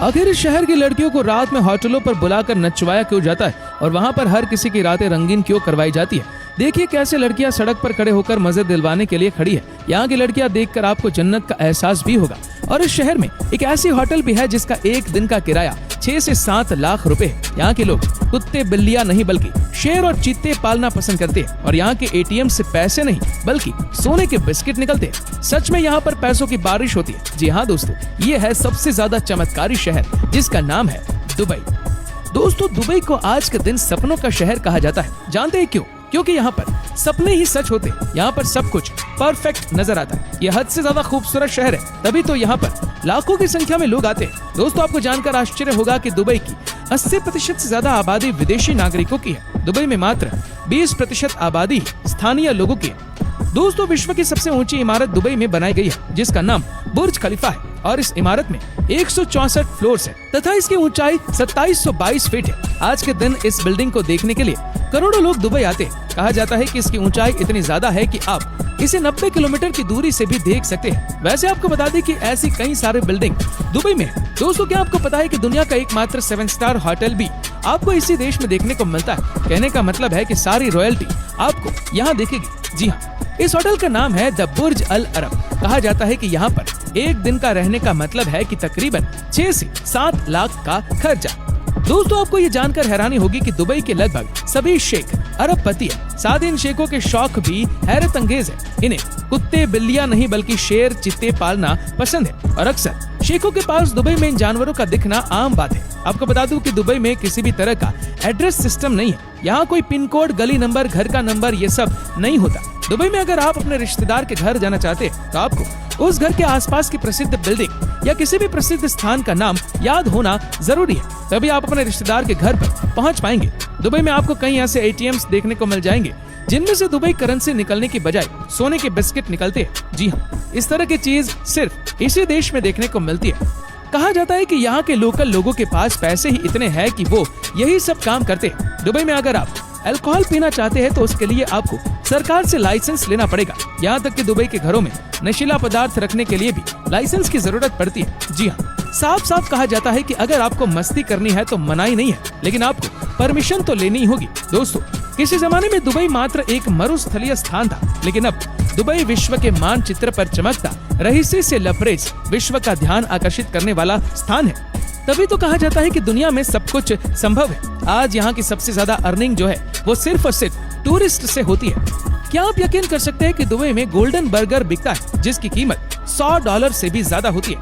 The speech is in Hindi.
आखिर इस शहर की लड़कियों को रात में होटलों पर बुलाकर नचवाया क्यों जाता है और वहाँ पर हर किसी की रातें रंगीन क्यों करवाई जाती है? देखिए कैसे लड़कियां सड़क पर खड़े होकर मजे दिलवाने के लिए खड़ी है। यहाँ की लड़कियां देखकर आपको जन्नत का एहसास भी होगा। और इस शहर में एक ऐसी होटल भी है जिसका एक दिन का किराया 6 से 7 लाख रुपए है। यहाँ के लोग कुत्ते बिल्लियां नहीं बल्कि शेर और चीते पालना पसंद करते हैं और यहाँ के एटीएम से पैसे नहीं बल्कि सोने के बिस्किट निकलते हैं। सच में यहाँ पर पैसों की बारिश होती है। जी हाँ दोस्तों, ये है सबसे ज्यादा चमत्कारी शहर जिसका नाम है दुबई। दोस्तों, दुबई को आज के दिन सपनों का शहर कहा जाता है। जानते हैं क्यों? क्योंकि यहाँ पर सपने ही सच होते हैं। यहाँ पर सब कुछ परफेक्ट नजर आता है। यह हद से ज्यादा खूबसूरत शहर है, तभी तो यहाँ पर लाखों की संख्या में लोग आते हैं। दोस्तों, आपको जानकर आश्चर्य होगा कि दुबई की 80% से ज्यादा आबादी विदेशी नागरिकों की है। दुबई में मात्र 20% आबादी स्थानीय लोगों की है। दोस्तों, विश्व की सबसे ऊंची इमारत दुबई में बनाई गई है जिसका नाम बुर्ज खलीफा है और इस इमारत में 164 फ्लोर्स है तथा इसकी ऊंचाई 2722 फीट है। आज के दिन इस बिल्डिंग को देखने के लिए करोड़ों लोग दुबई आते हैं। कहा जाता है कि इसकी ऊंचाई इतनी ज्यादा है कि आप इसे 90 किलोमीटर की दूरी से भी देख सकते हैं। वैसे आपको बता दें कि ऐसी कई सारे बिल्डिंग दुबई में है। दोस्तों, क्या आपको पता है कि दुनिया का एकमात्र 7 स्टार होटल भी आपको इसी देश में देखने को मिलता है? कहने का मतलब है कि सारी रॉयल्टी आपको यहाँ दिखेगी। जी हाँ, इस होटल का नाम है द बुर्ज अल अरब। कहा जाता है कि यहाँ पर एक दिन का रहने का मतलब है कि तकरीबन 6 से 7 लाख का खर्चा। दोस्तों, आपको ये जानकर हैरानी होगी कि दुबई के लगभग सभी शेख अरबपति है। साथ ही इन शेखों के शौक भी हैरत अंगेज है। इन्हें कुत्ते बिल्लियां नहीं बल्कि शेर चीते पालना पसंद है और अक्सर शेखों के पास दुबई में इन जानवरों का दिखना आम बात है। आपको बता दूं कि दुबई में किसी भी तरह का एड्रेस सिस्टम नहीं है। यहाँ कोई पिन कोड, गली नंबर, घर का नंबर ये सब नहीं होता। दुबई में अगर आप अपने रिश्तेदार के घर जाना चाहते हैं तो आपको उस घर के आसपास की प्रसिद्ध बिल्डिंग या किसी भी प्रसिद्ध स्थान का नाम याद होना जरूरी है, तभी आप अपने रिश्तेदार के घर पर पहुंच पाएंगे। दुबई में आपको कई ऐसे एटीएम्स देखने को मिल जाएंगे जिनमें से दुबई करेंसी निकलने की बजाय सोने के बिस्किट निकलते हैं। जी हाँ, इस तरह की चीज सिर्फ इसी देश में देखने को मिलती है। कहा जाता है कि यहाँ के लोकल लोगों के पास पैसे ही इतने हैं कि वो यही सब काम करते हैं। दुबई में अगर आप अल्कोहल पीना चाहते हैं तो उसके लिए आपको सरकार से लाइसेंस लेना पड़ेगा। यहाँ तक कि दुबई के घरों में नशीला पदार्थ रखने के लिए भी लाइसेंस की जरूरत पड़ती है। जी हाँ, साफ साफ कहा जाता है कि अगर आपको मस्ती करनी है तो मनाही नहीं है, लेकिन आपको परमिशन तो लेनी ही होगी। दोस्तों, किसी जमाने में दुबई मात्र एक मरुस्थलीय स्थान था, लेकिन अब दुबई विश्व के मानचित्र पर चमकता रईसी से लबरेज विश्व का ध्यान आकर्षित करने वाला स्थान है। तभी तो कहा जाता है कि दुनिया में सब कुछ संभव है। आज यहाँ की सबसे ज्यादा अर्निंग जो है वो सिर्फ और सिर्फ टूरिस्ट से होती है। क्या आप यकीन कर सकते हैं कि दुबई में गोल्डन बर्गर बिकता है जिसकी कीमत $100 से भी ज्यादा होती है?